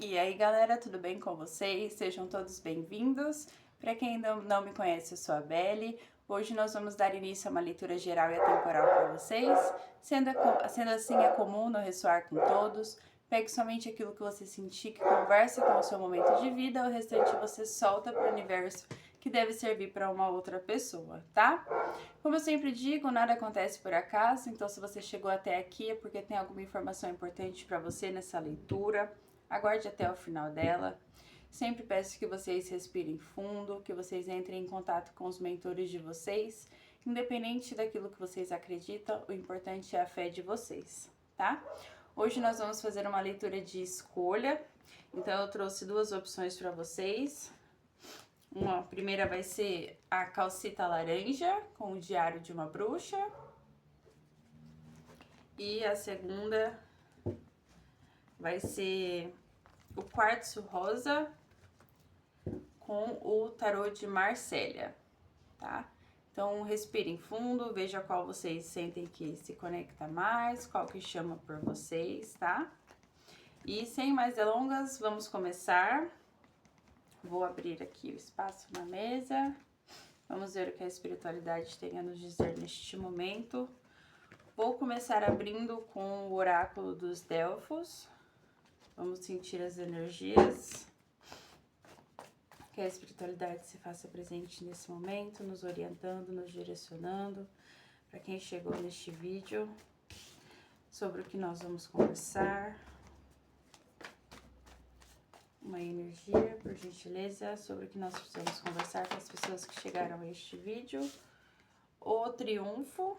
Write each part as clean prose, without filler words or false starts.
E aí galera, tudo bem com vocês? Sejam todos bem-vindos. Para quem ainda não me conhece, eu sou a Belle. Hoje nós vamos dar início a uma leitura geral e atemporal para vocês. Sendo assim, é comum não ressoar com todos. Pegue somente aquilo que você sentir que conversa com o seu momento de vida, o restante você solta para o universo que deve servir para uma outra pessoa, tá? Como eu sempre digo, nada acontece por acaso, então se você chegou até aqui é porque tem alguma informação importante para você nessa leitura. Aguarde até o final dela. Sempre peço que vocês respirem fundo, que vocês entrem em contato com os mentores de vocês. Independente daquilo que vocês acreditam, o importante é a fé de vocês, tá? Hoje nós vamos fazer uma leitura de escolha. Então eu trouxe duas opções para vocês. Uma primeira vai ser a calcita laranja, com o diário de uma bruxa. E a segunda vai ser o quartzo rosa com o tarô de Marcélia, tá? Então respirem fundo, veja qual vocês sentem que se conecta mais, qual que chama por vocês, tá? E sem mais delongas, vamos começar. Vou abrir aqui o espaço na mesa. Vamos ver o que a espiritualidade tem a nos dizer neste momento. Vou começar abrindo com o oráculo dos Delfos. Vamos sentir as energias. Que a espiritualidade se faça presente nesse momento, nos orientando, nos direcionando. Para quem chegou neste vídeo, sobre o que nós vamos conversar. Uma energia, por gentileza, sobre o que nós precisamos conversar com as pessoas que chegaram a este vídeo. O triunfo,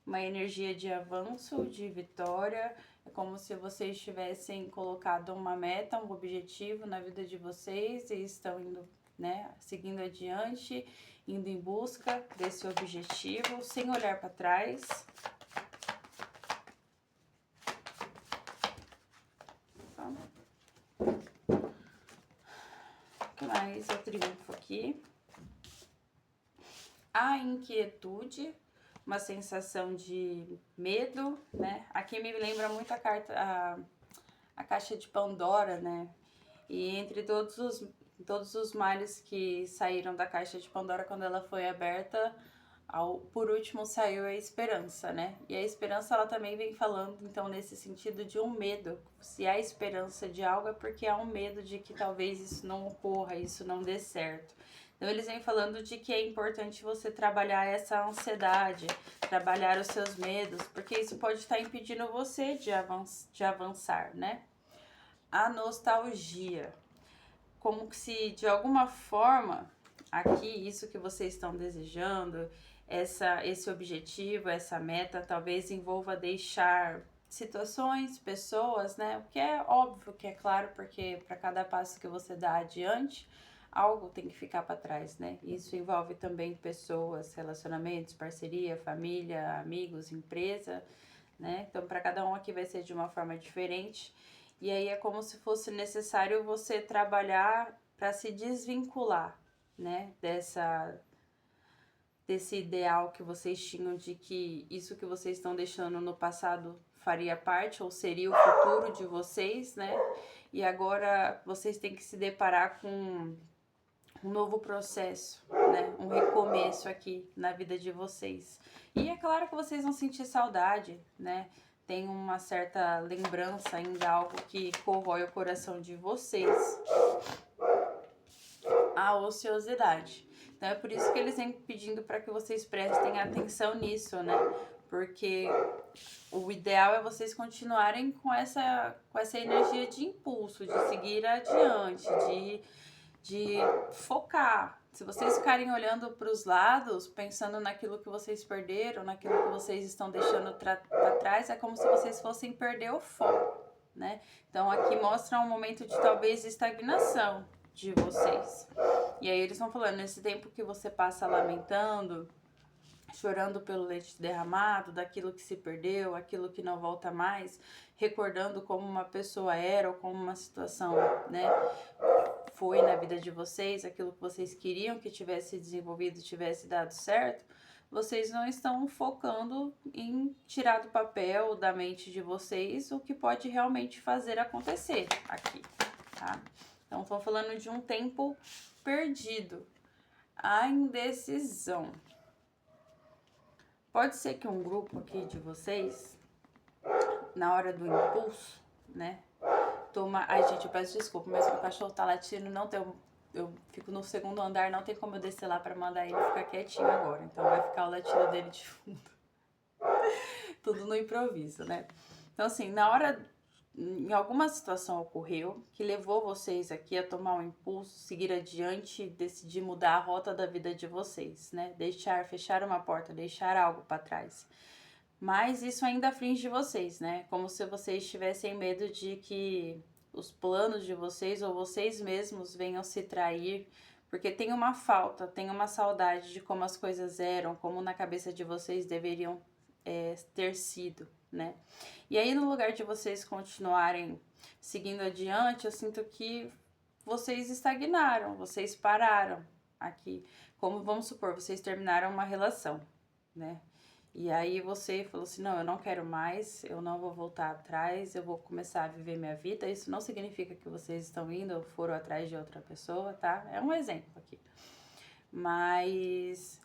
uma energia de avanço, de vitória. É como se vocês tivessem colocado uma meta, um objetivo na vida de vocês e estão indo, né, seguindo adiante, indo em busca desse objetivo, sem olhar para trás. O que mais? O triunfo aqui. A inquietude, uma sensação de medo, né? Aqui me lembra muito a carta, a caixa de Pandora, né? E entre todos os males que saíram da caixa de Pandora quando ela foi aberta, por último saiu a esperança, né? E a esperança ela também vem falando, então, nesse sentido de um medo. Se há esperança de algo é porque há um medo de que talvez isso não ocorra, isso não dê certo. Então eles vêm falando de que é importante você trabalhar essa ansiedade, trabalhar os seus medos, porque isso pode estar impedindo você de avançar, né? A nostalgia, como se de alguma forma, aqui, isso que vocês estão desejando, esse objetivo, essa meta, talvez envolva deixar situações, pessoas, né? O que é óbvio, que é claro, porque para cada passo que você dá adiante, algo tem que ficar para trás, né? Isso envolve também pessoas, relacionamentos, parceria, família, amigos, empresa, né? Então, para cada um aqui vai ser de uma forma diferente. E aí é como se fosse necessário você trabalhar para se desvincular, né? Desse ideal que vocês tinham de que isso que vocês estão deixando no passado faria parte ou seria o futuro de vocês, né? E agora vocês têm que se deparar com um novo processo, né? Um recomeço aqui na vida de vocês. E é claro que vocês vão sentir saudade, né? Tem uma certa lembrança ainda, algo que corrói o coração de vocês. A ociosidade. Então é por isso que eles vêm pedindo para que vocês prestem atenção nisso, né? Porque o ideal é vocês continuarem com essa energia de impulso, de seguir adiante, de focar. Se vocês ficarem olhando para os lados, pensando naquilo que vocês perderam, naquilo que vocês estão deixando para trás, é como se vocês fossem perder o foco, né? Então aqui mostra um momento de talvez estagnação de vocês. E aí eles vão falando, nesse tempo que você passa lamentando, chorando pelo leite derramado, daquilo que se perdeu, aquilo que não volta mais, recordando como uma pessoa era ou como uma situação, né, foi na vida de vocês, aquilo que vocês queriam que tivesse desenvolvido, tivesse dado certo, vocês não estão focando em tirar do papel, da mente de vocês, o que pode realmente fazer acontecer aqui, tá? Então, estou falando de um tempo perdido, a indecisão. Pode ser que um grupo aqui de vocês, na hora do impulso, né, toma... Ai, gente, eu peço desculpa, mas o cachorro tá latindo, não tem... Eu fico no segundo andar, não tem como eu descer lá pra mandar ele ficar quietinho agora. Então vai ficar o latido dele de fundo. Tudo no improviso, né? Então, assim, na hora... Em alguma situação ocorreu que levou vocês aqui a tomar um impulso, seguir adiante e decidir mudar a rota da vida de vocês, né? Fechar uma porta, deixar algo para trás. Mas isso ainda aflige vocês, né? Como se vocês tivessem medo de que os planos de vocês ou vocês mesmos venham se trair, porque tem uma falta, tem uma saudade de como as coisas eram, como na cabeça de vocês deveriam ter sido, né? E aí, no lugar de vocês continuarem seguindo adiante, eu sinto que vocês estagnaram, vocês pararam aqui. Como, vamos supor, vocês terminaram uma relação, né? E aí você falou assim, não, eu não quero mais, eu não vou voltar atrás, eu vou começar a viver minha vida. Isso não significa que vocês estão indo ou foram atrás de outra pessoa, tá? É um exemplo aqui. Mas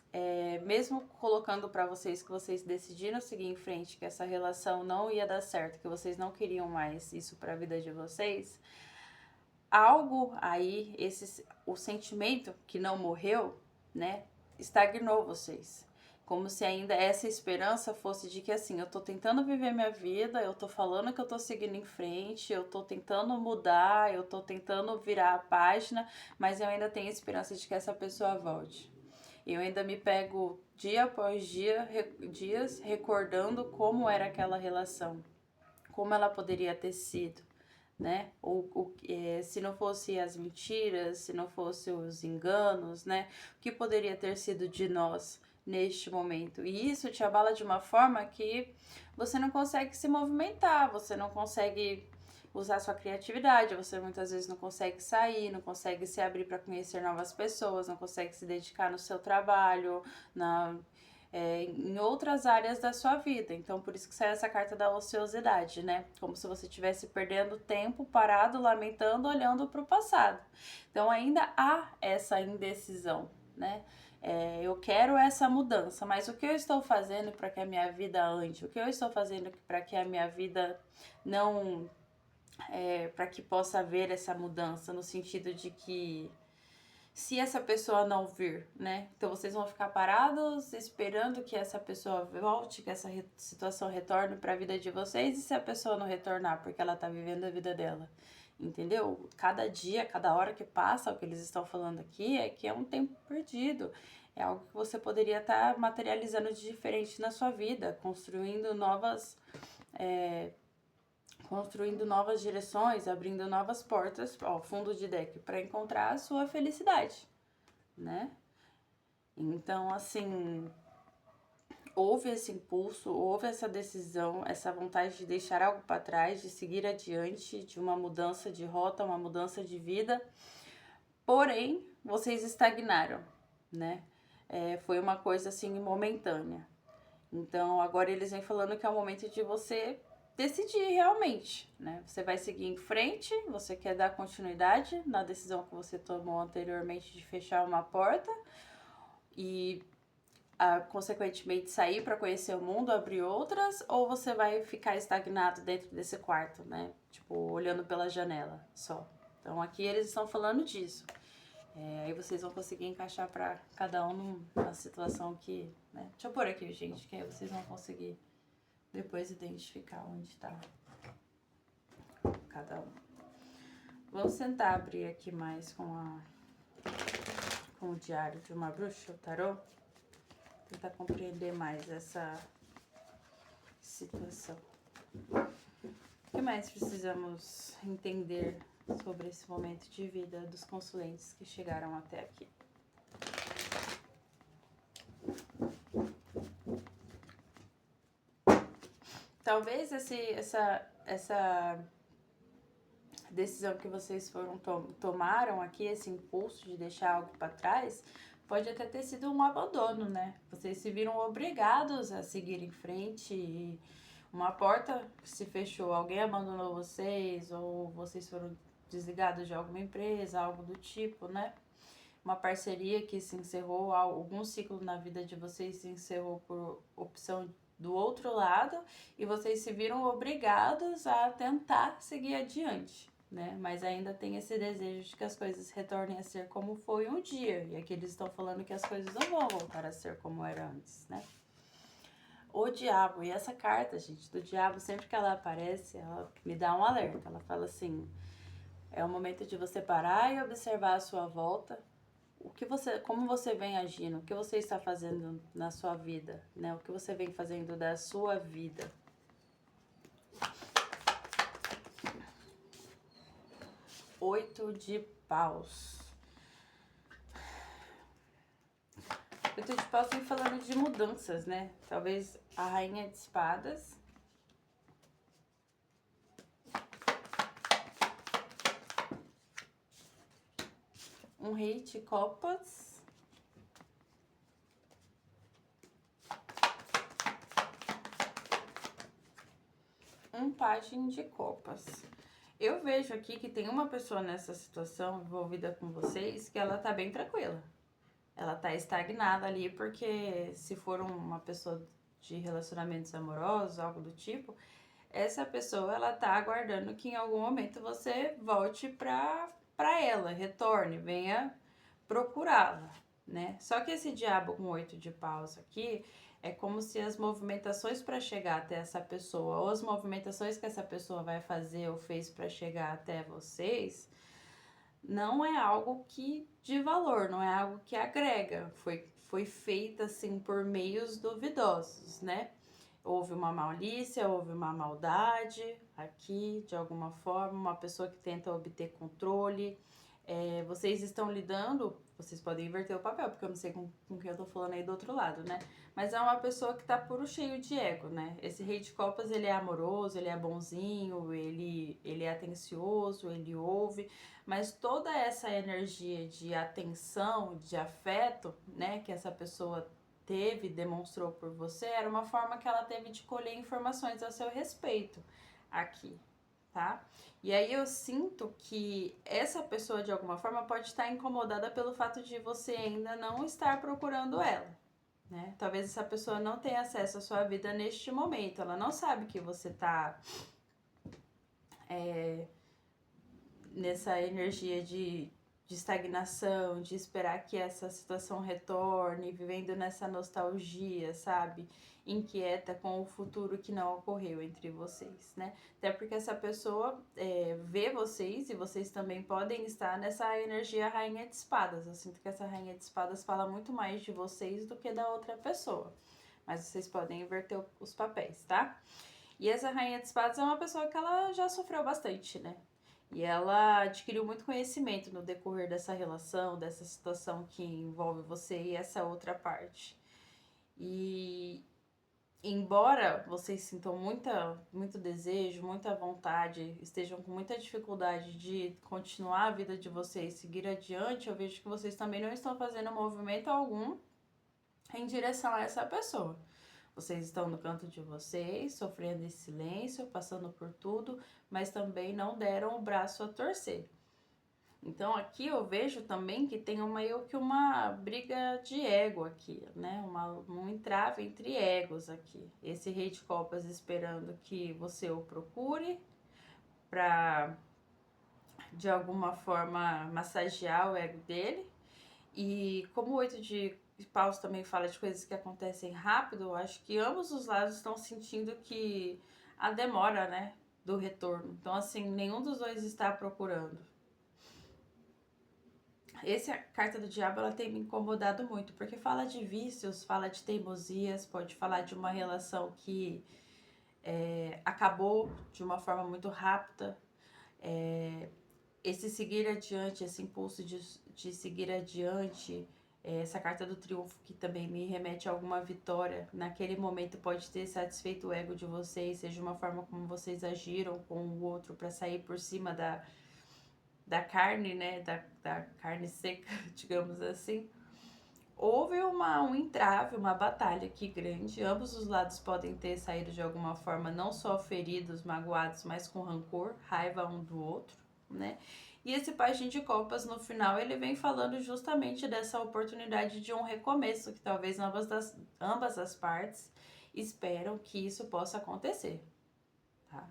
mesmo colocando para vocês que vocês decidiram seguir em frente, que essa relação não ia dar certo, que vocês não queriam mais isso para a vida de vocês, algo aí, o sentimento que não morreu, né, estagnou vocês. Como se ainda essa esperança fosse de que assim, eu tô tentando viver minha vida, eu tô falando que eu tô seguindo em frente, eu tô tentando mudar, eu tô tentando virar a página, mas eu ainda tenho esperança de que essa pessoa volte. Eu ainda me pego dia após dia, dias recordando como era aquela relação, como ela poderia ter sido, né? Se não fosse as mentiras, se não fosse os enganos, né? O que poderia ter sido de nós neste momento? E isso te abala de uma forma que você não consegue se movimentar, você não consegue usar sua criatividade, você muitas vezes não consegue sair, não consegue se abrir para conhecer novas pessoas, não consegue se dedicar no seu trabalho, em outras áreas da sua vida. Então, por isso que sai essa carta da ociosidade, né? Como se você estivesse perdendo tempo, parado, lamentando, olhando para o passado. Então, ainda há essa indecisão, né? Eu quero essa mudança, mas o que eu estou fazendo para que a minha vida ande? O que eu estou fazendo para que a minha vida não... para que possa haver essa mudança, no sentido de que se essa pessoa não vir, né? Então vocês vão ficar parados esperando que essa pessoa volte, que essa situação retorne para a vida de vocês, e se a pessoa não retornar porque ela tá vivendo a vida dela, entendeu? Cada dia, cada hora que passa, o que eles estão falando aqui é que é um tempo perdido. É algo que você poderia estar materializando de diferente na sua vida, construindo novas direções, abrindo novas portas, ó, fundo de deck, para encontrar a sua felicidade, né? Então, assim, houve esse impulso, houve essa decisão, essa vontade de deixar algo para trás, de seguir adiante, de uma mudança de rota, uma mudança de vida, porém, vocês estagnaram, né? Foi uma coisa, assim, momentânea. Então, agora eles vêm falando que é o momento de você decidir realmente, né? Você vai seguir em frente, você quer dar continuidade na decisão que você tomou anteriormente de fechar uma porta e, consequentemente, sair para conhecer o mundo, abrir outras, ou você vai ficar estagnado dentro desse quarto, né? Tipo, olhando pela janela só. Então, aqui eles estão falando disso. Aí vocês vão conseguir encaixar para cada um numa situação que, né? Deixa eu pôr aqui, gente, que aí vocês vão conseguir depois identificar onde está cada um. Vamos tentar abrir aqui mais com o diário de uma bruxa, o tarô. Tentar compreender mais essa situação. O que mais precisamos entender sobre esse momento de vida dos consulentes que chegaram até aqui? Talvez essa decisão que vocês tomaram aqui, esse impulso de deixar algo para trás, pode até ter sido um abandono, né? Vocês se viram obrigados a seguir em frente e uma porta se fechou, alguém abandonou vocês ou vocês foram desligados de alguma empresa, algo do tipo, né? Uma parceria que se encerrou, algum ciclo na vida de vocês se encerrou por opção do outro lado e vocês se viram obrigados a tentar seguir adiante, né? Mas ainda tem esse desejo de que as coisas retornem a ser como foi um dia. E aqui eles estão falando que as coisas não vão voltar a ser como era antes, né? O diabo, e essa carta, gente, do diabo, sempre que ela aparece, ela me dá um alerta. Ela fala assim: é o momento de você parar e observar a sua volta. Como você vem agindo, o que você está fazendo na sua vida, né? O que você vem fazendo da sua vida. 8 de paus. 8 de paus vem falando de mudanças, né? Talvez a rainha de espadas. Um rei de copas. Um pajem de copas. Eu vejo aqui que tem uma pessoa nessa situação envolvida com vocês que ela tá bem tranquila. Ela tá estagnada ali porque se for uma pessoa de relacionamentos amorosos, algo do tipo, essa pessoa ela tá aguardando que em algum momento você volte pra ela, retorne, venha procurá-la, né? Só que esse diabo com 8 de paus aqui é como se as movimentações para chegar até essa pessoa, ou as movimentações que essa pessoa vai fazer ou fez para chegar até vocês, não é algo que de valor, não é algo que agrega. Foi feita assim por meios duvidosos, né? Houve uma malícia, houve uma maldade aqui, de alguma forma, uma pessoa que tenta obter controle. Vocês estão lidando, vocês podem inverter o papel, porque eu não sei com quem eu tô falando aí do outro lado, né? Mas é uma pessoa que tá puro cheio de ego, né? Esse rei de copas, ele é amoroso, ele é bonzinho, ele é atencioso, ele ouve, mas toda essa energia de atenção, de afeto, né, que essa pessoa teve, demonstrou por você, era uma forma que ela teve de colher informações a seu respeito aqui, tá? E aí eu sinto que essa pessoa de alguma forma pode estar incomodada pelo fato de você ainda não estar procurando ela, né? Talvez essa pessoa não tenha acesso à sua vida neste momento, ela não sabe que você tá nessa energia de estagnação, de esperar que essa situação retorne, vivendo nessa nostalgia, sabe? Inquieta com o futuro que não ocorreu entre vocês, né? Até porque essa pessoa vê vocês e vocês também podem estar nessa energia rainha de espadas. Eu sinto que essa rainha de espadas fala muito mais de vocês do que da outra pessoa. Mas vocês podem inverter os papéis, tá? E essa rainha de espadas é uma pessoa que ela já sofreu bastante, né? E ela adquiriu muito conhecimento no decorrer dessa relação, dessa situação que envolve você e essa outra parte. E embora vocês sintam muito desejo, muita vontade, estejam com muita dificuldade de continuar a vida de vocês, seguir adiante, eu vejo que vocês também não estão fazendo movimento algum em direção a essa pessoa. Vocês estão no canto de vocês, sofrendo esse silêncio, passando por tudo, mas também não deram o braço a torcer. Então aqui eu vejo também que tem meio que uma briga de ego aqui, né? Um entrave entre egos aqui. Esse rei de copas esperando que você o procure para de alguma forma massagear o ego dele. E como o 8 de paus também fala de coisas que acontecem rápido, eu acho que ambos os lados estão sentindo que a demora, né, do retorno. Então, assim, nenhum dos dois está procurando. Essa carta do diabo, ela tem me incomodado muito, porque fala de vícios, fala de teimosias, pode falar de uma relação que acabou de uma forma muito rápida. Esse seguir adiante, esse impulso de seguir adiante, essa carta do triunfo que também me remete a alguma vitória, naquele momento pode ter satisfeito o ego de vocês, seja uma forma como vocês agiram com o outro para sair por cima da carne, né, da carne seca, digamos assim. houve um entrave, uma batalha aqui grande. Ambos os lados podem ter saído de alguma forma não só feridos, magoados, mas com rancor, raiva um do outro, né? E esse pajem de copas, no final, ele vem falando justamente dessa oportunidade de um recomeço, que talvez ambas as partes esperam que isso possa acontecer, tá?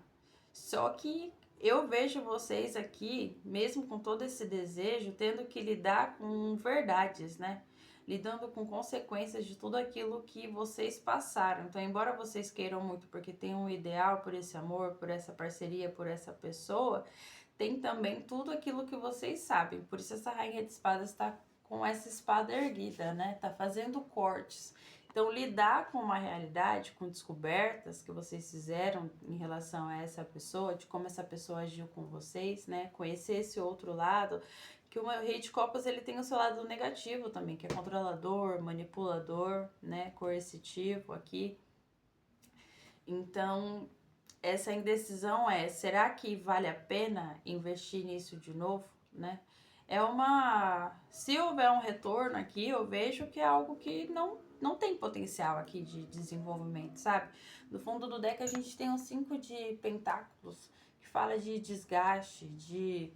Só que eu vejo vocês aqui, mesmo com todo esse desejo, tendo que lidar com verdades, né? Lidando com consequências de tudo aquilo que vocês passaram. Então, embora vocês queiram muito porque tem um ideal por esse amor, por essa parceria, por essa pessoa, tem também tudo aquilo que vocês sabem. Por isso essa rainha de espadas está com essa espada erguida, né? Tá fazendo cortes. Então, lidar com uma realidade, com descobertas que vocês fizeram em relação a essa pessoa, de como essa pessoa agiu com vocês, né? Conhecer esse outro lado, que o rei de copas, ele tem o seu lado negativo também, que é controlador, manipulador, né? Coercitivo aqui. Então, essa indecisão será que vale a pena investir nisso de novo, né? Se houver um retorno aqui, eu vejo que é algo que não tem potencial aqui de desenvolvimento, sabe? No fundo do deck a gente tem um 5 de pentáculos, que fala de desgaste, de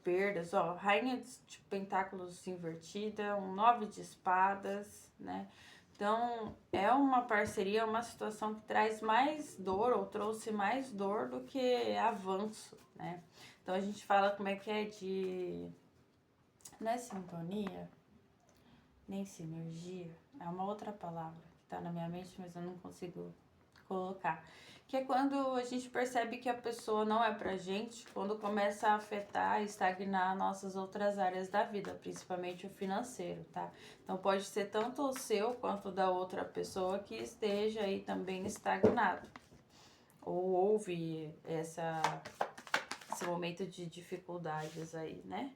perdas, ó, rainha de pentáculos invertida, um 9 de espadas, né? Então, é uma parceria, uma situação que traz mais dor, ou trouxe mais dor do que avanço, né? Então, a gente fala como é que é de... Não é sintonia, nem sinergia, é uma outra palavra que tá na minha mente, mas eu não consigo colocar. Que é quando a gente percebe que a pessoa não é pra gente, quando começa a afetar e estagnar nossas outras áreas da vida, principalmente o financeiro, tá? Então pode ser tanto o seu quanto da outra pessoa que esteja aí também estagnado. Ou houve esse momento de dificuldades aí, né?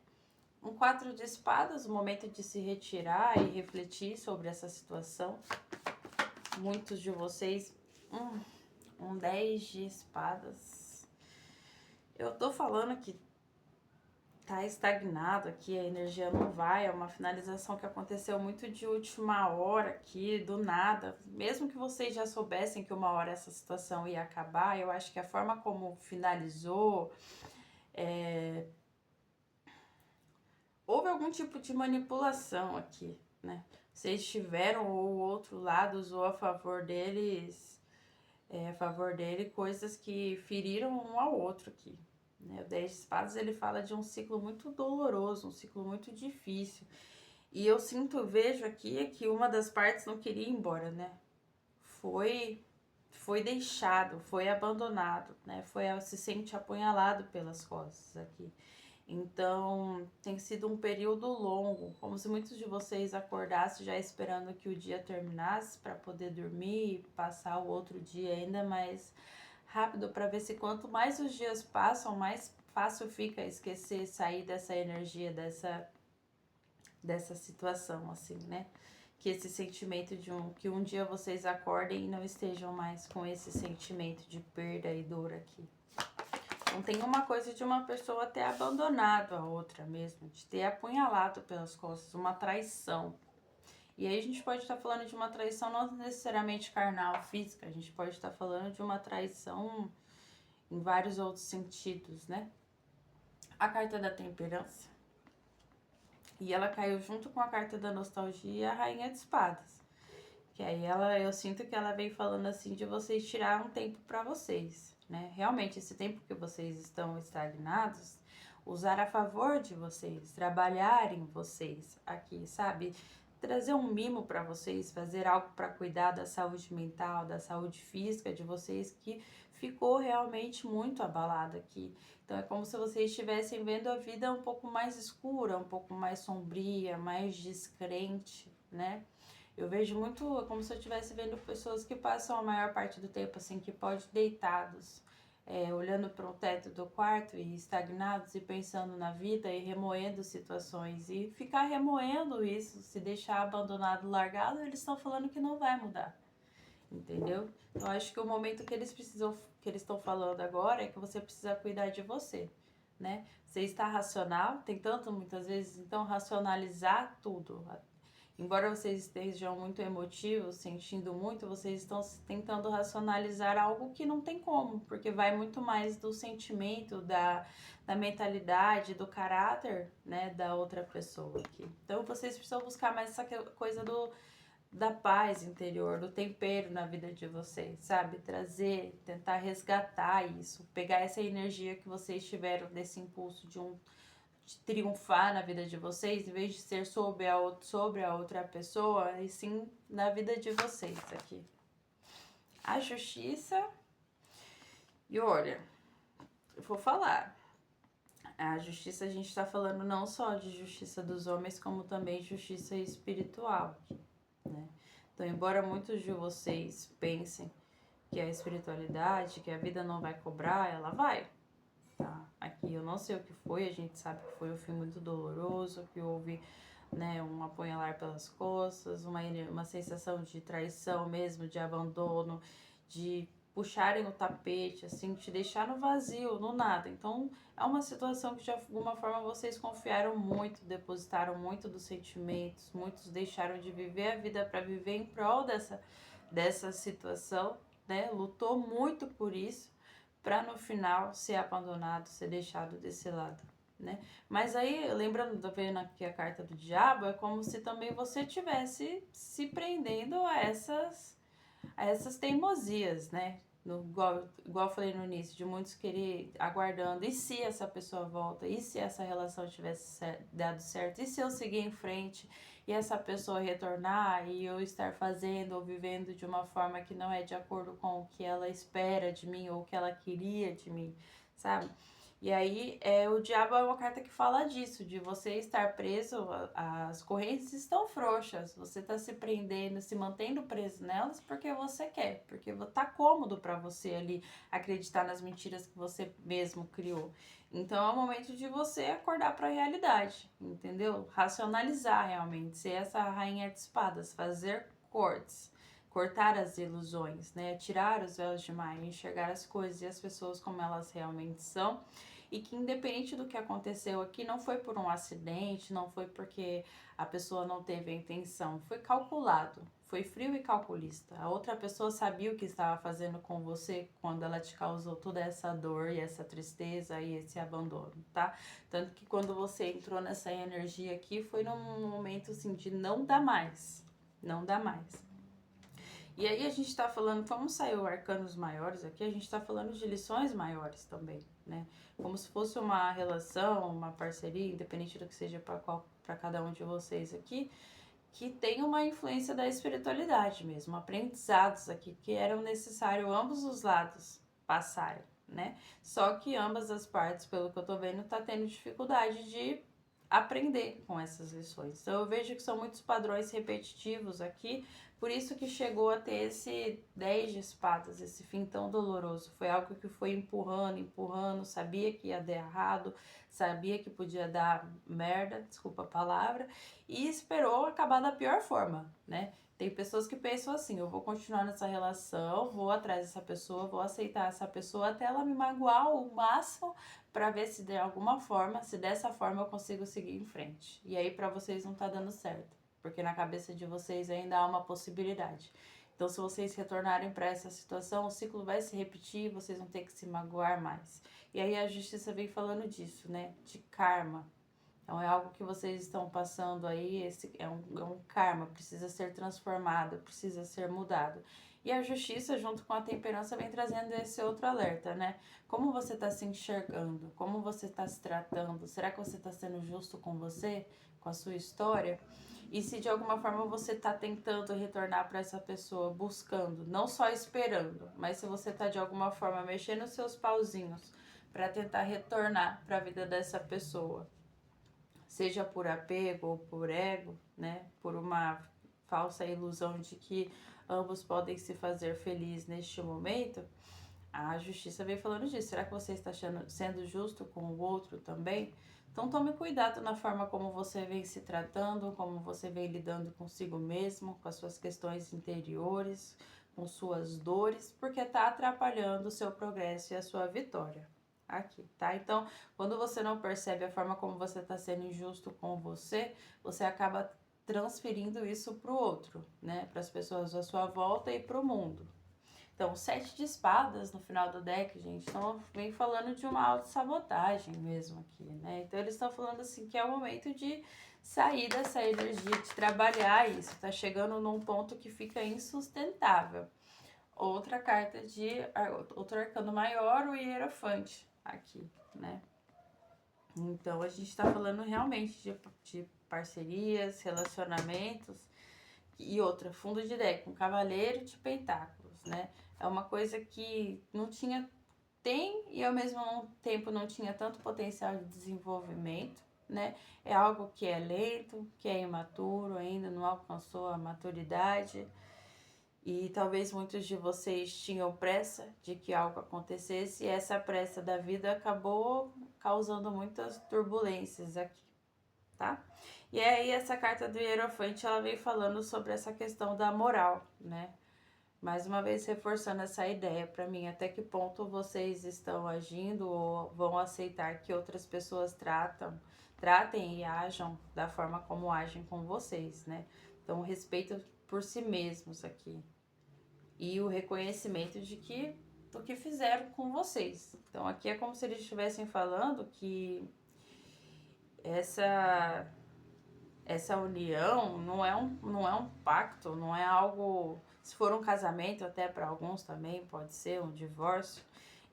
Um 4 de espadas, o momento de se retirar e refletir sobre essa situação. Muitos de vocês... um 10 de espadas. Eu tô falando que tá estagnado aqui, a energia não vai, é uma finalização que aconteceu muito de última hora aqui, do nada. Mesmo que vocês já soubessem que uma hora essa situação ia acabar, eu acho que a forma como finalizou, houve algum tipo de manipulação aqui, né? Vocês tiveram ou o outro lado usou a favor deles... a favor dele coisas que feriram um ao outro aqui. Né? O 10 de espadas, ele fala de um ciclo muito doloroso, um ciclo muito difícil. E eu vejo aqui que uma das partes não queria ir embora, né? Foi deixado, foi abandonado, né? Se sente apunhalado pelas costas aqui. Então, tem sido um período longo, como se muitos de vocês acordassem já esperando que o dia terminasse para poder dormir e passar o outro dia ainda mais rápido, para ver se quanto mais os dias passam, mais fácil fica esquecer, sair dessa energia, dessa situação, assim, né? Que esse sentimento que um dia vocês acordem e não estejam mais com esse sentimento de perda e dor aqui. Então tem uma coisa de uma pessoa ter abandonado a outra mesmo, de ter apunhalado pelas costas, uma traição. E aí a gente pode estar falando de uma traição não necessariamente carnal, física, a gente pode estar falando de uma traição em vários outros sentidos, né? A carta da temperança. E ela caiu junto com a carta da nostalgia e a rainha de espadas. Que aí eu sinto que ela vem falando assim de vocês tirar um tempo para vocês, né? Realmente, esse tempo que vocês estão estagnados, usar a favor de vocês, trabalhar em vocês aqui, sabe? Trazer um mimo para vocês, fazer algo para cuidar da saúde mental, da saúde física de vocês, que ficou realmente muito abalada aqui. Então é como se vocês estivessem vendo a vida um pouco mais escura, um pouco mais sombria, mais descrente, né? Eu vejo muito como se eu estivesse vendo pessoas que passam a maior parte do tempo assim, que pode deitados, olhando para o teto do quarto e estagnados e pensando na vida e remoendo situações. E ficar remoendo isso, se deixar abandonado, largado, eles estão falando que não vai mudar. Entendeu? Então acho que o momento que eles estão falando agora é que você precisa cuidar de você, né? Você está racional, tentando muitas vezes então racionalizar tudo. Embora vocês estejam muito emotivos, sentindo muito, vocês estão tentando racionalizar algo que não tem como, porque vai muito mais do sentimento, da mentalidade, do caráter, né, da outra pessoa aqui. Então vocês precisam buscar mais essa coisa da paz interior, do tempero na vida de vocês, sabe? Trazer, tentar resgatar isso, pegar essa energia que vocês tiveram desse impulso de triunfar na vida de vocês, em vez de ser sobre a outra pessoa, e sim na vida de vocês aqui. A justiça. E olha, eu vou falar. A justiça, a gente está falando não só de justiça dos homens, como também justiça espiritual aqui, né? Então, embora muitos de vocês pensem que a espiritualidade, que a vida não vai cobrar, ela vai, tá? Aqui eu não sei o que foi, a gente sabe que foi um fim muito doloroso, que houve, né, um apunhalar pelas costas, uma sensação de traição mesmo, de abandono, de puxarem o tapete, assim, te deixar no vazio, no nada. Então, é uma situação que de alguma forma vocês confiaram muito, depositaram muito dos sentimentos, muitos deixaram de viver a vida para viver em prol dessa situação, né? Lutou muito por isso, para no final ser abandonado, ser deixado desse lado, né? Mas aí, lembrando, tô vendo aqui a carta do diabo, é como se também você tivesse se prendendo a essas teimosias, né? Igual eu falei no início, de muitos querer aguardando, e se essa pessoa volta, e se essa relação tivesse dado certo, e se eu seguir em frente, e essa pessoa retornar, e eu estar fazendo ou vivendo de uma forma que não é de acordo com o que ela espera de mim, ou o que ela queria de mim, sabe? E aí, o diabo é uma carta que fala disso, de você estar preso, as correntes estão frouxas, você está se prendendo, se mantendo preso nelas porque você quer, porque tá cômodo para você ali acreditar nas mentiras que você mesmo criou. Então é o momento de você acordar para a realidade, entendeu? Racionalizar realmente, ser essa rainha de espadas, fazer cortes. Cortar as ilusões, né? Tirar os véus de Maia, enxergar as coisas e as pessoas como elas realmente são, e que independente do que aconteceu aqui, não foi por um acidente, não foi porque a pessoa não teve a intenção, foi calculado, foi frio e calculista. A outra pessoa sabia o que estava fazendo com você quando ela te causou toda essa dor e essa tristeza e esse abandono, tá? Tanto que quando você entrou nessa energia aqui, foi num momento assim de não dá mais, não dá mais. E aí a gente tá falando, como saiu arcanos maiores aqui, a gente tá falando de lições maiores também, né? Como se fosse uma relação, uma parceria, independente do que seja para cada um de vocês aqui, que tem uma influência da espiritualidade mesmo, aprendizados aqui que eram necessários ambos os lados passarem, né? Só que ambas as partes, pelo que eu tô vendo, tá tendo dificuldade de aprender com essas lições. Então eu vejo que são muitos padrões repetitivos aqui, por isso que chegou a ter esse 10 de espadas, esse fim tão doloroso. Foi algo que foi empurrando, empurrando, sabia que ia dar errado, sabia que podia dar merda, desculpa a palavra, e esperou acabar da pior forma, né? Tem pessoas que pensam assim, eu vou continuar nessa relação, vou atrás dessa pessoa, vou aceitar essa pessoa até ela me magoar o máximo, para ver se de alguma forma, se dessa forma eu consigo seguir em frente. E aí para vocês não tá dando certo, porque na cabeça de vocês ainda há uma possibilidade. Então se vocês retornarem para essa situação, o ciclo vai se repetir, vocês vão ter que se magoar mais. E aí a justiça vem falando disso, né? De karma. Então é algo que vocês estão passando aí, esse é um karma, precisa ser transformado, precisa ser mudado. E a justiça, junto com a temperança, vem trazendo esse outro alerta, né? Como você está se enxergando? Como você está se tratando? Será que você está sendo justo com você, com a sua história? E se de alguma forma você está tentando retornar para essa pessoa, buscando, não só esperando, mas se você está de alguma forma mexendo os seus pauzinhos para tentar retornar para a vida dessa pessoa, seja por apego ou por ego, né? Por uma falsa ilusão de que ambos podem se fazer felizes neste momento, a justiça vem falando disso. Será que você está sendo justo com o outro também? Então tome cuidado na forma como você vem se tratando, como você vem lidando consigo mesmo, com as suas questões interiores, com suas dores, porque está atrapalhando o seu progresso e a sua vitória. Aqui, tá? Então, quando você não percebe a forma como você está sendo injusto com você, você acaba transferindo isso para o outro, né? Para as pessoas à sua volta e para o mundo. Então, 7 de espadas no final do deck, gente, então vem falando de uma autossabotagem mesmo aqui, né? Então, eles estão falando assim que é o momento de sair dessa energia, de trabalhar isso. Tá chegando num ponto que fica insustentável. Outra carta de outro arcano maior, o Hierofante, aqui, né? Então, a gente tá falando realmente de parcerias, relacionamentos e outra, fundo de deck, um cavaleiro de pentáculos, né? É uma coisa que não tinha, tem e ao mesmo tempo não tinha tanto potencial de desenvolvimento, né? É algo que é lento, que é imaturo, ainda não alcançou a maturidade. E talvez muitos de vocês tinham pressa de que algo acontecesse e essa pressa da vida acabou causando muitas turbulências aqui, tá? E aí essa carta do Hierofante, ela vem falando sobre essa questão da moral, né? Mais uma vez reforçando essa ideia para mim, até que ponto vocês estão agindo ou vão aceitar que outras pessoas tratem e ajam da forma como agem com vocês, né? Então, o respeito por si mesmos aqui. E o reconhecimento do que fizeram com vocês. Então, aqui é como se eles estivessem falando que essa união não é um pacto, não é algo. Se for um casamento, até para alguns também pode ser um divórcio.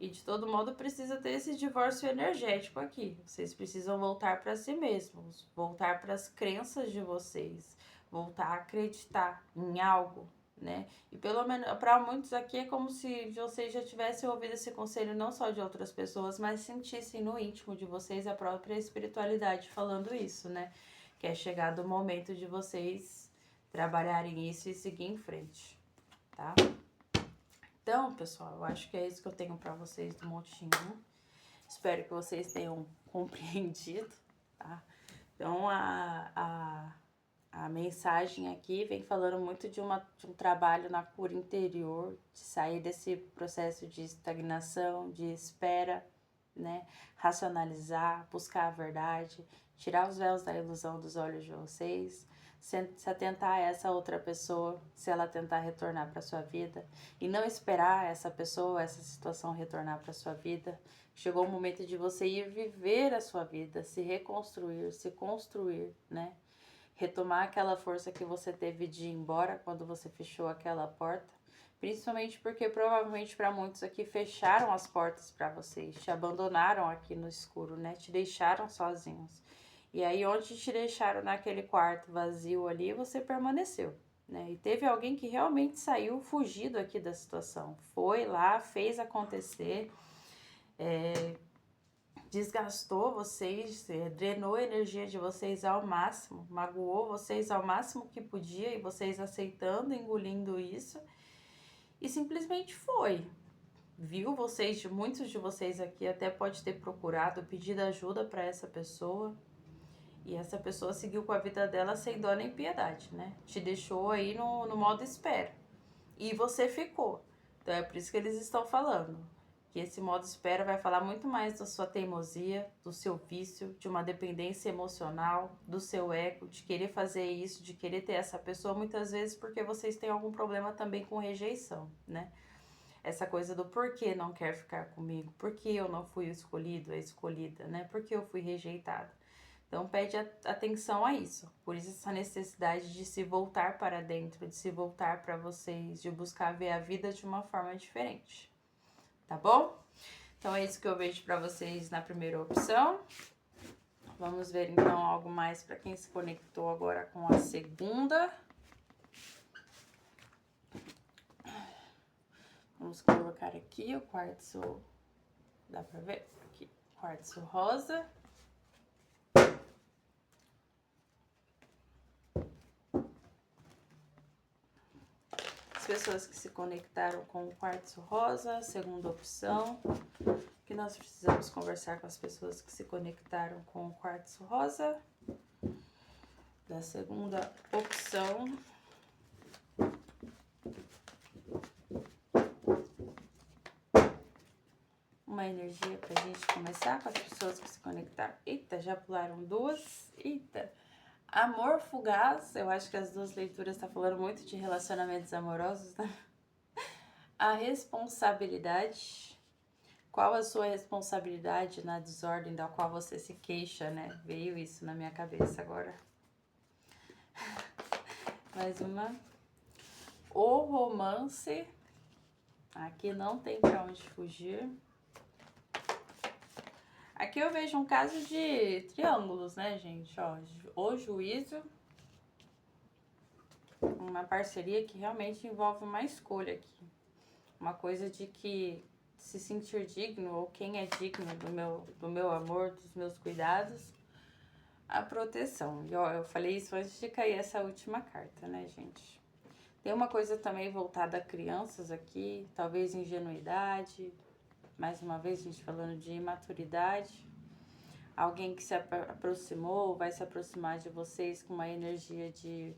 E de todo modo precisa ter esse divórcio energético aqui. Vocês precisam voltar para si mesmos, voltar para as crenças de vocês, voltar a acreditar em algo, né? E pelo menos para muitos aqui é como se vocês já tivessem ouvido esse conselho não só de outras pessoas, mas sentissem no íntimo de vocês a própria espiritualidade falando isso, né? Que é chegado o momento de vocês trabalharem isso e seguir em frente, tá? Então, pessoal, eu acho que é isso que eu tenho para vocês do Monte 1. Espero que vocês tenham compreendido, tá? Então, a mensagem aqui vem falando muito de um trabalho na cura interior, de sair desse processo de estagnação, de espera, né? Racionalizar, buscar a verdade, tirar os véus da ilusão dos olhos de vocês, se atentar a essa outra pessoa, se ela tentar retornar para sua vida, e não esperar essa pessoa, essa situação retornar para sua vida. Chegou o momento de você ir viver a sua vida, se reconstruir, se construir, né? Retomar aquela força que você teve de ir embora quando você fechou aquela porta. Principalmente porque provavelmente para muitos aqui fecharam as portas para vocês, te abandonaram aqui no escuro, né? Te deixaram sozinhos. E aí onde te deixaram naquele quarto vazio ali, você permaneceu, né? E teve alguém que realmente saiu fugido aqui da situação. Foi lá, fez acontecer, desgastou vocês, drenou a energia de vocês ao máximo, magoou vocês ao máximo que podia e vocês aceitando, engolindo isso e simplesmente foi. Viu vocês, muitos de vocês aqui até pode ter procurado, pedido ajuda para essa pessoa e essa pessoa seguiu com a vida dela sem dó nem piedade, né? Te deixou aí no modo espera e você ficou. Então é por isso que eles estão falando. Que esse modo espera vai falar muito mais da sua teimosia, do seu vício, de uma dependência emocional, do seu ego, de querer fazer isso, de querer ter essa pessoa, muitas vezes porque vocês têm algum problema também com rejeição, né? Essa coisa do porquê não quer ficar comigo, por que eu não fui escolhido, a escolhida, né? Por que eu fui rejeitada. Então pede atenção a isso, por isso essa necessidade de se voltar para dentro, de se voltar para vocês, de buscar ver a vida de uma forma diferente. Tá bom? Então é isso que eu vejo para vocês na primeira opção. Vamos ver então algo mais para quem se conectou agora com a segunda. Vamos colocar aqui o quartzo, dá para ver? Aqui, quartzo rosa. As pessoas que se conectaram com o quartzo rosa, segunda opção. Que nós precisamos conversar com as pessoas que se conectaram com o quartzo rosa. Da segunda opção. Uma energia pra gente começar com as pessoas que se conectaram. Eita, já pularam duas. Eita. Amor fugaz, eu acho que as duas leituras estão falando muito de relacionamentos amorosos, né? A responsabilidade. Qual a sua responsabilidade na desordem da qual você se queixa, né? Veio isso na minha cabeça agora. Mais uma. O romance. Aqui não tem pra onde fugir. Aqui eu vejo um caso de triângulos, né, gente? Ó, o juízo. Uma parceria que realmente envolve uma escolha aqui. Uma coisa de que se sentir digno, ou quem é digno do meu amor, dos meus cuidados, a proteção. E ó, eu falei isso antes de cair essa última carta, né, gente? Tem uma coisa também voltada a crianças aqui, talvez ingenuidade, mais uma vez a gente falando de imaturidade. Alguém que se aproximou, vai se aproximar de vocês com uma energia de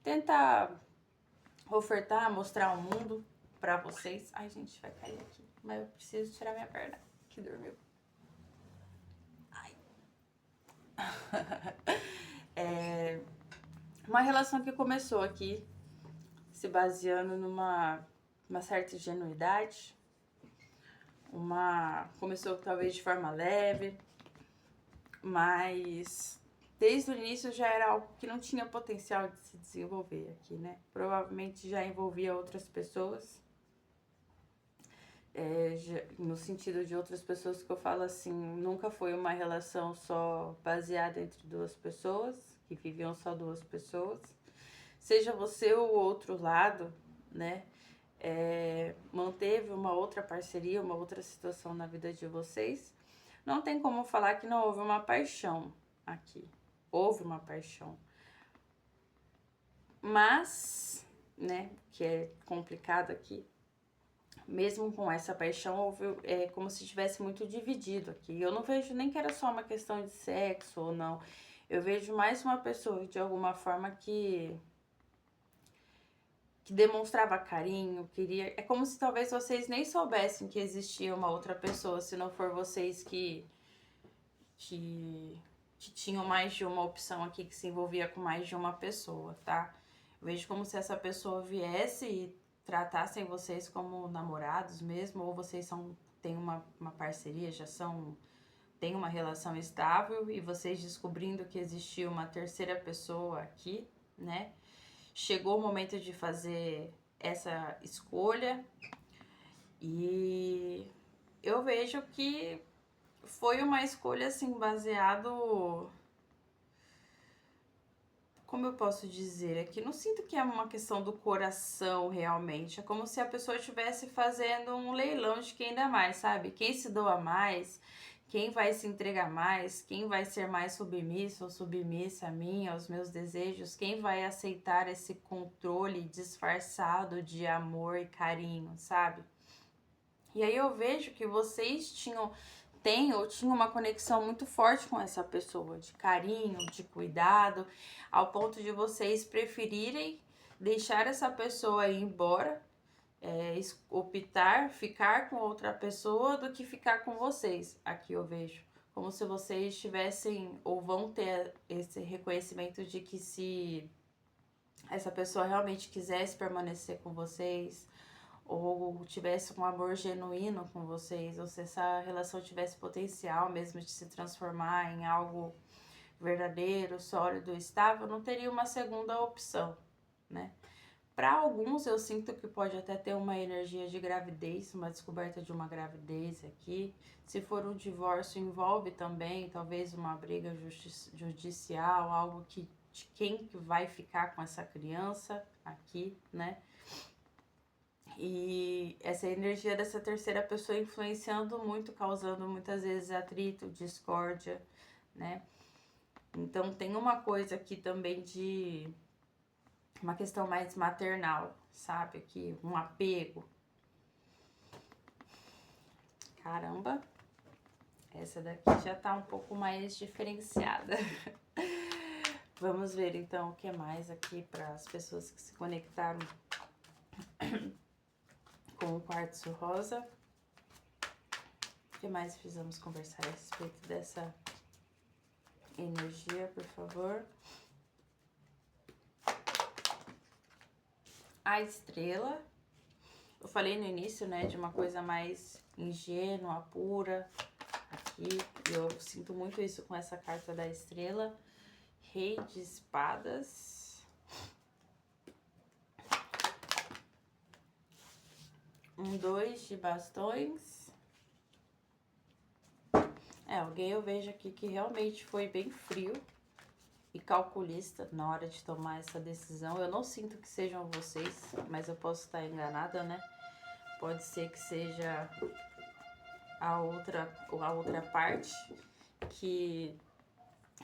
tentar ofertar, mostrar o mundo pra vocês. Ai, gente, vai cair aqui. Mas eu preciso tirar minha perna, que dormiu. Ai. Uma relação que começou aqui, se baseando numa certa ingenuidade. Começou talvez de forma leve, mas desde o início já era algo que não tinha potencial de se desenvolver aqui, né? Provavelmente já envolvia outras pessoas. No sentido de outras pessoas que eu falo assim, nunca foi uma relação só baseada entre duas pessoas, que viviam só duas pessoas. Seja você ou o outro lado, né? Manteve uma outra parceria, uma outra situação na vida de vocês. Não tem como falar que não houve uma paixão aqui. Houve uma paixão. Mas, né, que é complicado aqui, mesmo com essa paixão, houve, como se tivesse muito dividido aqui. Eu não vejo nem que era só uma questão de sexo ou não. Eu vejo mais uma pessoa, de alguma forma, que demonstrava carinho, queria... É como se talvez vocês nem soubessem que existia uma outra pessoa, se não for vocês que tinham mais de uma opção aqui, que se envolvia com mais de uma pessoa, tá? Eu vejo como se essa pessoa viesse e tratassem vocês como namorados mesmo, ou vocês têm uma parceria, têm uma relação estável, e vocês descobrindo que existia uma terceira pessoa aqui, né? Chegou o momento de fazer essa escolha e eu vejo que foi uma escolha assim baseado, como eu posso dizer aqui, não sinto que é uma questão do coração realmente, é como se a pessoa estivesse fazendo um leilão de quem dá mais, sabe? Quem se doa mais, quem vai se entregar mais, quem vai ser mais submisso ou submissa a mim, aos meus desejos, quem vai aceitar esse controle disfarçado de amor e carinho, sabe? E aí eu vejo que vocês tinham uma conexão muito forte com essa pessoa, de carinho, de cuidado, ao ponto de vocês preferirem deixar essa pessoa ir embora, optar, ficar com outra pessoa do que ficar com vocês. Aqui eu vejo como se vocês tivessem ou vão ter esse reconhecimento de que se essa pessoa realmente quisesse permanecer com vocês, ou tivesse um amor genuíno com vocês, ou se essa relação tivesse potencial mesmo de se transformar em algo verdadeiro, sólido, estável, não teria uma segunda opção, né? Para alguns eu sinto que pode até ter uma energia de gravidez, uma descoberta de uma gravidez aqui. Se for um divórcio, envolve também talvez uma briga judicial, algo de quem que vai ficar com essa criança aqui, né? E essa energia dessa terceira pessoa influenciando muito, causando muitas vezes atrito, discórdia, né? Então tem uma coisa aqui também de uma questão mais maternal, sabe? Aqui, um apego. Caramba, essa daqui já tá um pouco mais diferenciada. Vamos ver então o que mais aqui para as pessoas que se conectaram com o quartzo rosa. O que mais precisamos conversar a respeito dessa energia, por favor. A estrela. Eu falei no início, né, de uma coisa mais ingênua, pura, aqui. E eu sinto muito isso com essa carta da estrela. Rei de espadas. Um 2 de bastões. Alguém eu vejo aqui que realmente foi bem frio e calculista na hora de tomar essa decisão. Eu não sinto que sejam vocês, mas eu posso estar enganada, né? Pode ser que seja a outra parte, que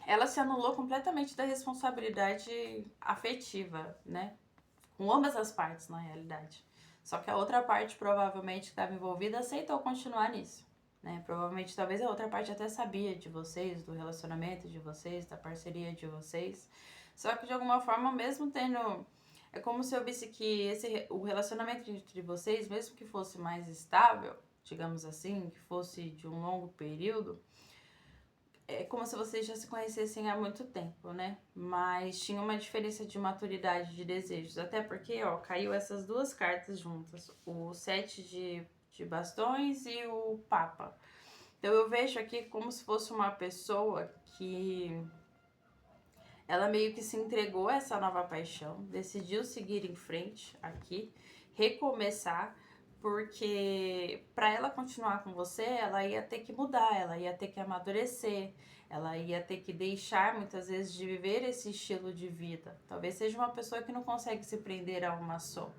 ela se anulou completamente da responsabilidade afetiva, né? Com ambas as partes, na realidade. Só que a outra parte, provavelmente, que estava envolvida, aceitou continuar nisso. Né? Provavelmente, talvez a outra parte até sabia de vocês, do relacionamento de vocês, da parceria de vocês. Só que, de alguma forma, mesmo tendo... É como se eu visse que o relacionamento entre vocês, mesmo que fosse mais estável, digamos assim, que fosse de um longo período, é como se vocês já se conhecessem há muito tempo, né? Mas tinha uma diferença de maturidade de desejos. Até porque, ó, caiu essas duas cartas juntas. O 7 de bastões e o Papa. Então eu vejo aqui como se fosse uma pessoa que... ela meio que se entregou a essa nova paixão. Decidiu seguir em frente aqui. Recomeçar. Porque para ela continuar com você, ela ia ter que mudar, ela ia ter que amadurecer, ela ia ter que deixar muitas vezes de viver esse estilo de vida. Talvez seja uma pessoa que não consegue se prender a uma só,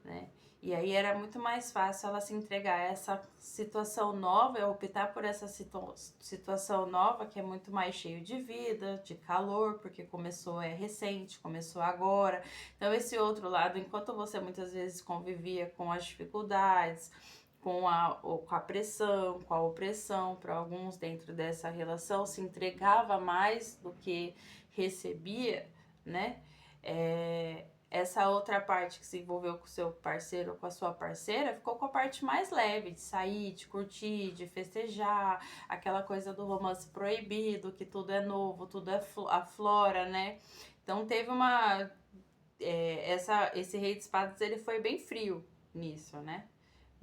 né? E aí era muito mais fácil ela se entregar a essa situação nova, optar por essa situação nova que é muito mais cheio de vida, de calor, porque começou, é recente, começou agora. Então esse outro lado, enquanto você muitas vezes convivia com as dificuldades, com a pressão, com a opressão, para alguns dentro dessa relação, se entregava mais do que recebia, né? Essa outra parte que se envolveu com o seu parceiro ou com a sua parceira ficou com a parte mais leve, de sair, de curtir, de festejar, aquela coisa do romance proibido, que tudo é novo, tudo é aflora, né? Então teve uma... esse Rei de Espadas, ele foi bem frio nisso, né?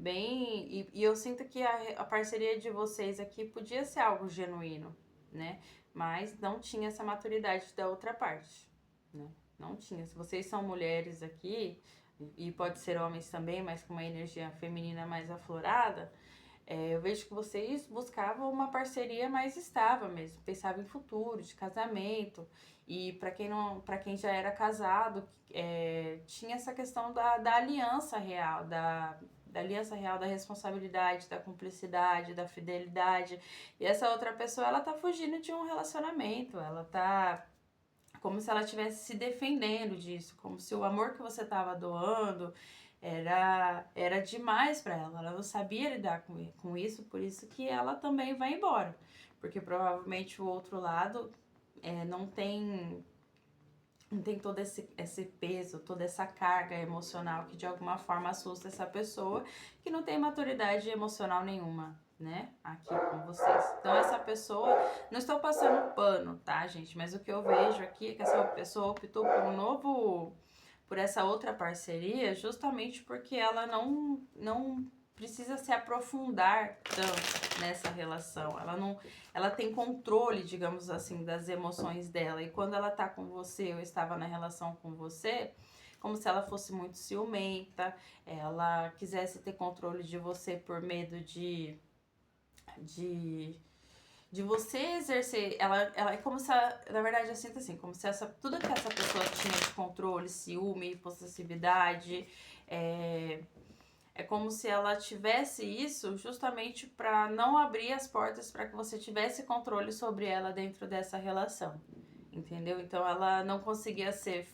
E eu sinto que a parceria de vocês aqui podia ser algo genuíno, né? Mas não tinha essa maturidade da outra parte, né? Não tinha. Se vocês são mulheres aqui, e pode ser homens também, mas com uma energia feminina mais aflorada, eu vejo que vocês buscavam uma parceria mais estável mesmo, pensavam em futuro, de casamento. E para quem já era casado, tinha essa questão da aliança real, da aliança real, da responsabilidade, da cumplicidade, da fidelidade. E essa outra pessoa, ela tá fugindo de um relacionamento, ela tá como se ela estivesse se defendendo disso, como se o amor que você estava doando era demais para ela. Ela não sabia lidar com isso, por isso que ela também vai embora. Porque provavelmente o outro lado não tem todo esse peso, toda essa carga emocional que de alguma forma assusta essa pessoa que não tem maturidade emocional nenhuma, né, aqui com vocês. Então essa pessoa, não estou passando pano, tá, gente, mas o que eu vejo aqui é que essa pessoa optou por essa outra parceria justamente porque ela não precisa se aprofundar tanto nessa relação. Ela tem controle, digamos assim, das emoções dela. E quando ela tá com você, ou estava na relação com você, como se ela fosse muito ciumenta, ela quisesse ter controle de você por medo de você exercer, ela é como se, na verdade eu sinto assim, como se tudo que essa pessoa tinha de controle, ciúme, possessividade, é como se ela tivesse isso justamente para não abrir as portas para que você tivesse controle sobre ela dentro dessa relação, entendeu? Então ela não conseguia ser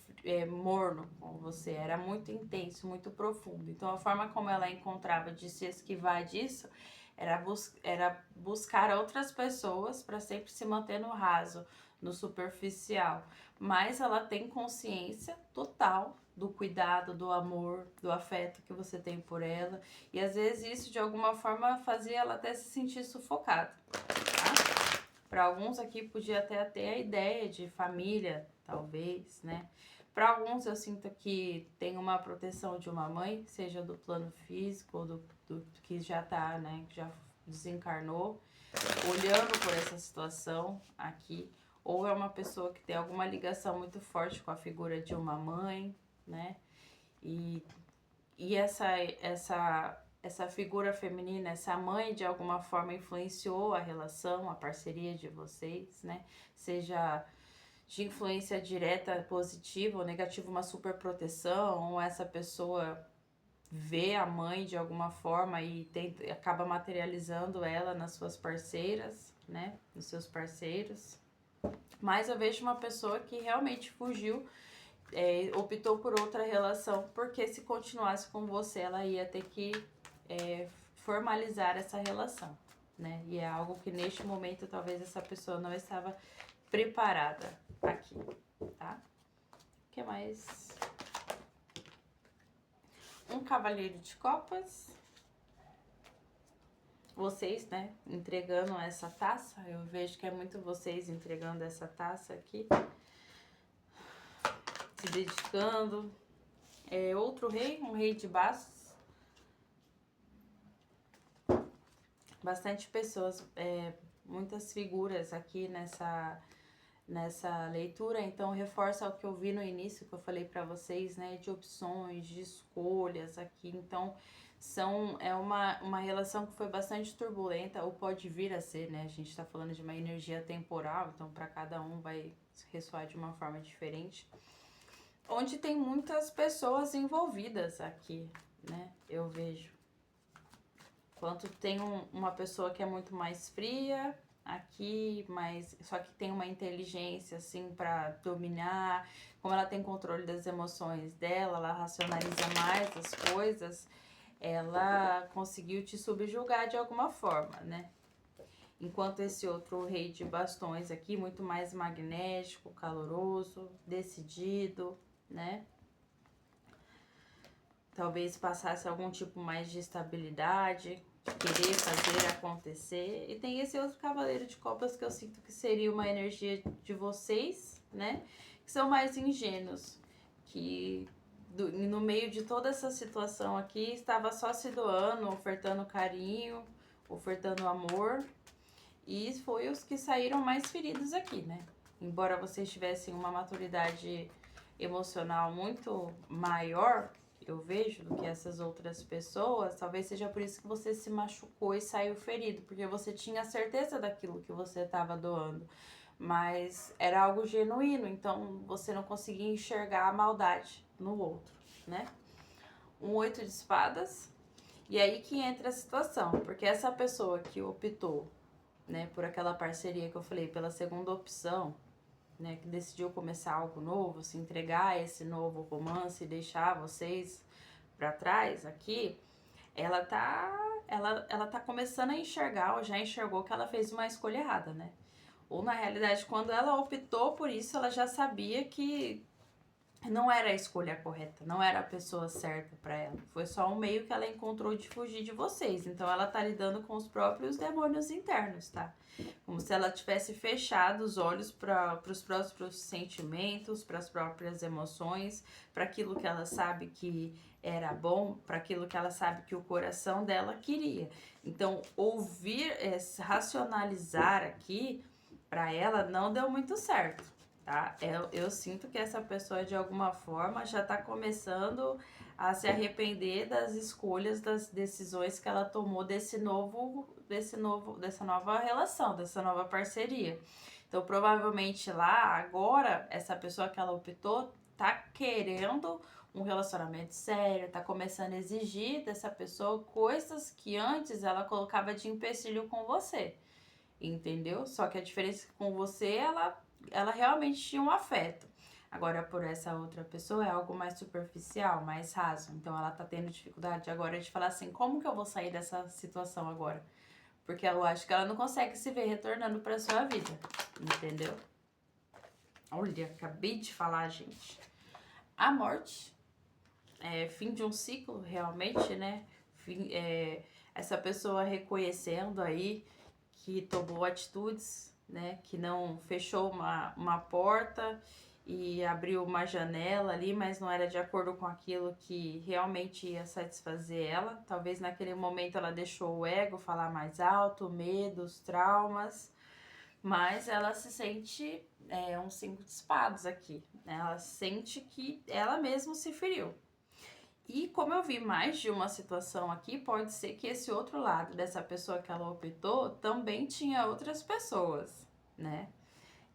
morno com você, era muito intenso, muito profundo. Então a forma como ela encontrava de se esquivar disso era buscar outras pessoas para sempre se manter no raso, no superficial. Mas ela tem consciência total do cuidado, do amor, do afeto que você tem por ela. E às vezes isso de alguma forma fazia ela até se sentir sufocada, tá? Para alguns aqui podia até ter a ideia de família, talvez, né? Para alguns eu sinto que tem uma proteção de uma mãe, seja do plano físico ou do que já tá, né? Que já desencarnou, olhando por essa situação aqui. Ou é uma pessoa que tem alguma ligação muito forte com a figura de uma mãe, né? E, e essa figura feminina, essa mãe, de alguma forma influenciou a relação, a parceria de vocês, né? Seja de influência direta positiva ou negativa, uma super proteção, ou essa pessoa vê a mãe de alguma forma e acaba materializando ela nas suas parceiras, né? Nos seus parceiros. Mas eu vejo uma pessoa que realmente fugiu, optou por outra relação, porque se continuasse com você, ela ia ter que formalizar essa relação, né? E é algo que neste momento talvez essa pessoa não estava preparada aqui, tá? O que mais? Um cavaleiro de copas. Vocês, né, entregando essa taça. Eu vejo que é muito vocês entregando essa taça aqui. Se dedicando. Outro rei, um rei de bastos. Bastante pessoas, muitas figuras aqui nessa leitura, então reforça o que eu vi no início, que eu falei para vocês, né, de opções, de escolhas aqui. Então é uma relação que foi bastante turbulenta, ou pode vir a ser, né? A gente está falando de uma energia temporal, então para cada um vai ressoar de uma forma diferente. Onde tem muitas pessoas envolvidas aqui, né? Eu vejo. Enquanto tem uma pessoa que é muito mais fria aqui, mas só que tem uma inteligência assim para dominar, como ela tem controle das emoções dela, ela racionaliza mais as coisas, ela conseguiu te subjugar de alguma forma, né? Enquanto esse outro rei de bastões aqui, muito mais magnético, caloroso, decidido, né? Talvez passasse algum tipo mais de estabilidade, querer fazer acontecer. E tem esse outro cavaleiro de copas que eu sinto que seria uma energia de vocês, né? Que são mais ingênuos, que no meio de toda essa situação aqui estava só se doando, ofertando carinho, ofertando amor. E foi os que saíram mais feridos aqui, né? Embora vocês tivessem uma maturidade emocional muito maior, eu vejo, do que essas outras pessoas, talvez seja por isso que você se machucou e saiu ferido, porque você tinha certeza daquilo que você estava doando, mas era algo genuíno, então você não conseguia enxergar a maldade no outro, né? Um 8 de espadas, e aí que entra a situação, porque essa pessoa que optou, né, por aquela parceria que eu falei, pela segunda opção, né, que decidiu começar algo novo, se entregar a esse novo romance e deixar vocês para trás aqui, ela tá começando a enxergar, ou já enxergou que ela fez uma escolha errada, né? Ou na realidade, quando ela optou por isso, ela já sabia que não era a escolha correta, não era a pessoa certa para ela. Foi só um meio que ela encontrou de fugir de vocês. Então ela tá lidando com os próprios demônios internos, tá? Como se ela tivesse fechado os olhos para os próprios sentimentos, para as próprias emoções, para aquilo que ela sabe que era bom, para aquilo que ela sabe que o coração dela queria. Então, ouvir, racionalizar aqui, para ela não deu muito certo, tá? Eu sinto que essa pessoa, de alguma forma, já tá começando a se arrepender das escolhas, das decisões que ela tomou dessa nova relação, dessa nova parceria. Então, provavelmente lá, agora, essa pessoa que ela optou tá querendo um relacionamento sério, tá começando a exigir dessa pessoa coisas que antes ela colocava de empecilho com você, entendeu? Só que a diferença é que com você, ela realmente tinha um afeto. Agora, por essa outra pessoa, é algo mais superficial, mais raso. Então, ela tá tendo dificuldade agora de falar assim, como que eu vou sair dessa situação agora? Porque eu acho que ela não consegue se ver retornando pra sua vida, entendeu? Olha, acabei de falar, gente. A morte, fim de um ciclo, realmente, né? Essa pessoa reconhecendo aí que tomou atitudes né? Que não fechou uma porta e abriu uma janela ali, mas não era de acordo com aquilo que realmente ia satisfazer ela. Talvez naquele momento ela deixou o ego falar mais alto, medos, traumas, mas ela se sente um 5 de espadas aqui, né? Ela sente que ela mesma se feriu. E como eu vi mais de uma situação aqui, pode ser que esse outro lado dessa pessoa que ela optou também tinha outras pessoas, né?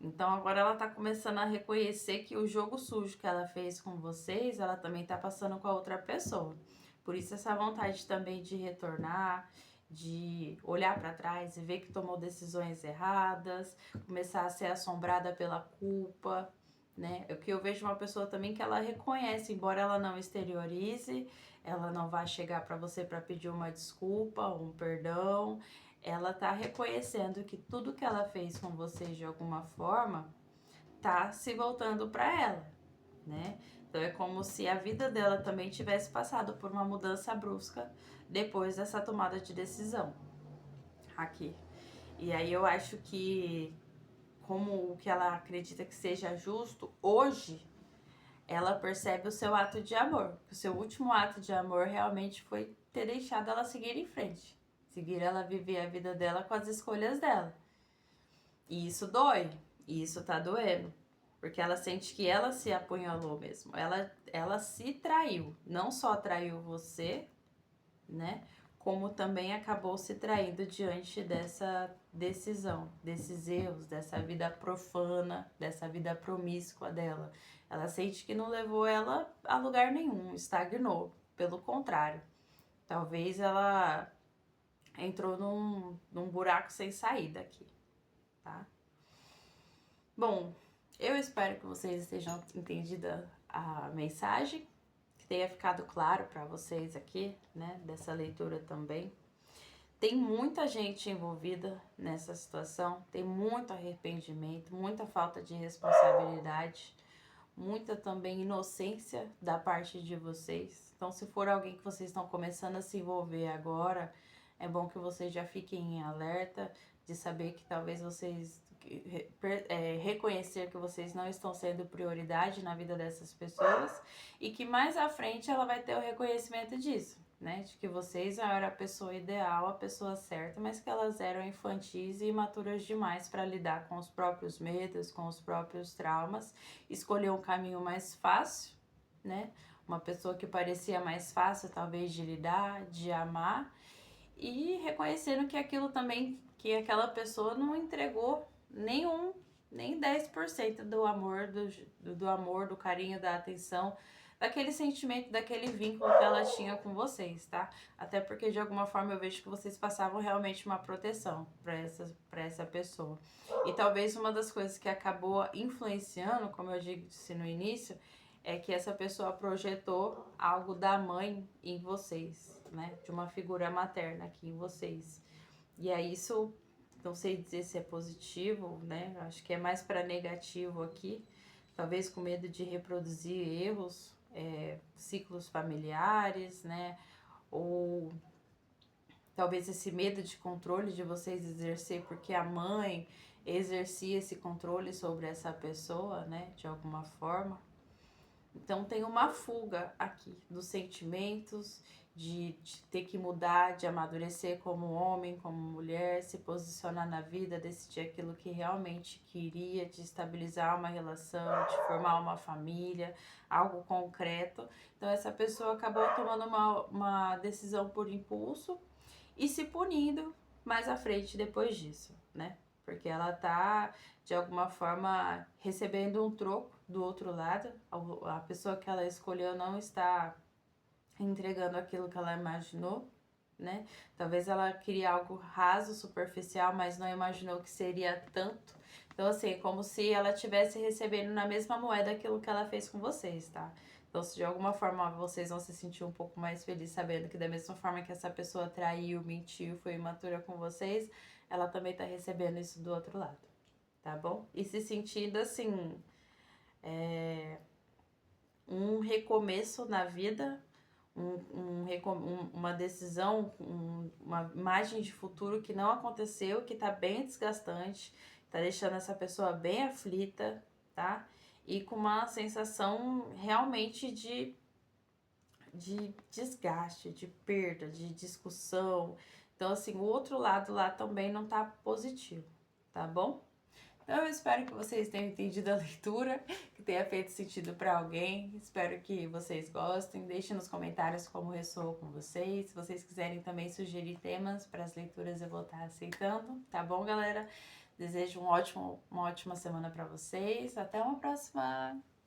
Então agora ela tá começando a reconhecer que o jogo sujo que ela fez com vocês, ela também tá passando com a outra pessoa. Por isso essa vontade também de retornar, de olhar para trás e ver que tomou decisões erradas, começar a ser assombrada pela culpa, né? O que eu vejo uma pessoa também que ela reconhece, embora ela não exteriorize, ela não vai chegar para você para pedir uma desculpa, um perdão, ela tá reconhecendo que tudo que ela fez com vocês de alguma forma tá se voltando para ela, né? Então é como se a vida dela também tivesse passado por uma mudança brusca depois dessa tomada de decisão aqui. E aí eu acho que como o que ela acredita que seja justo, hoje ela percebe o seu ato de amor. O seu último ato de amor realmente foi ter deixado ela seguir em frente. Seguir ela viver a vida dela com as escolhas dela. E isso dói. E isso tá doendo. Porque ela sente que ela se apunhalou mesmo. Ela se traiu. Não só traiu você, né? Como também acabou se traindo diante dessa decisão, desses erros, dessa vida profana, dessa vida promíscua dela. Ela sente que não levou ela a lugar nenhum, estagnou. Pelo contrário, talvez ela entrou num buraco sem saída aqui, tá? Bom, eu espero que vocês estejam entendido a mensagem, que tenha ficado claro para vocês aqui, né, dessa leitura também. Tem muita gente envolvida nessa situação, tem muito arrependimento, muita falta de responsabilidade, muita também inocência da parte de vocês. Então, se for alguém que vocês estão começando a se envolver agora, é bom que vocês já fiquem em alerta de saber que talvez vocês reconhecer que vocês não estão sendo prioridade na vida dessas pessoas e que mais à frente ela vai ter o reconhecimento disso, né? De que vocês eram a pessoa ideal, a pessoa certa, mas que elas eram infantis e imaturas demais para lidar com os próprios medos, com os próprios traumas, escolher um caminho mais fácil, né? Uma pessoa que parecia mais fácil, talvez, de lidar, de amar, e reconhecendo que aquilo também, que aquela pessoa não entregou nem 10% do amor, do amor, do carinho, da atenção, daquele sentimento, daquele vínculo que ela tinha com vocês, tá? Até porque de alguma forma eu vejo que vocês passavam realmente uma proteção para essa pessoa. E talvez uma das coisas que acabou influenciando, como eu disse no início, é que essa pessoa projetou algo da mãe em vocês, né? De uma figura materna aqui em vocês. E aí isso, não sei dizer se é positivo, né? Acho que é mais para negativo aqui. Talvez com medo de reproduzir erros, ciclos familiares, né? Ou talvez esse medo de controle de vocês exercer porque a mãe exercia esse controle sobre essa pessoa, né? De alguma forma. Então tem uma fuga aqui dos sentimentos, de ter que mudar, de amadurecer como homem, como mulher, se posicionar na vida, decidir aquilo que realmente queria, de estabilizar uma relação, de formar uma família, algo concreto. Então essa pessoa acabou tomando uma decisão por impulso e se punindo mais à frente depois disso, né? Porque ela tá, de alguma forma, recebendo um troco do outro lado. A pessoa que ela escolheu não está entregando aquilo que ela imaginou, né? Talvez ela queria algo raso, superficial, mas não imaginou que seria tanto. Então, assim, é como se ela estivesse recebendo na mesma moeda aquilo que ela fez com vocês, tá? Então, se de alguma forma vocês vão se sentir um pouco mais felizes sabendo que da mesma forma que essa pessoa traiu, mentiu, foi imatura com vocês, ela também tá recebendo isso do outro lado, tá bom? E se sentindo, assim, um recomeço na vida, uma decisão, uma imagem de futuro que não aconteceu, que tá bem desgastante, tá deixando essa pessoa bem aflita, tá? E com uma sensação realmente de desgaste, de perda, de discussão. Então, assim, o outro lado lá também não tá positivo, tá bom? Então, eu espero que vocês tenham entendido a leitura, que tenha feito sentido para alguém. Espero que vocês gostem. Deixem nos comentários como ressoou com vocês. Se vocês quiserem também sugerir temas para as leituras, eu vou estar aceitando, tá bom, galera? Desejo uma ótima semana para vocês. Até uma próxima!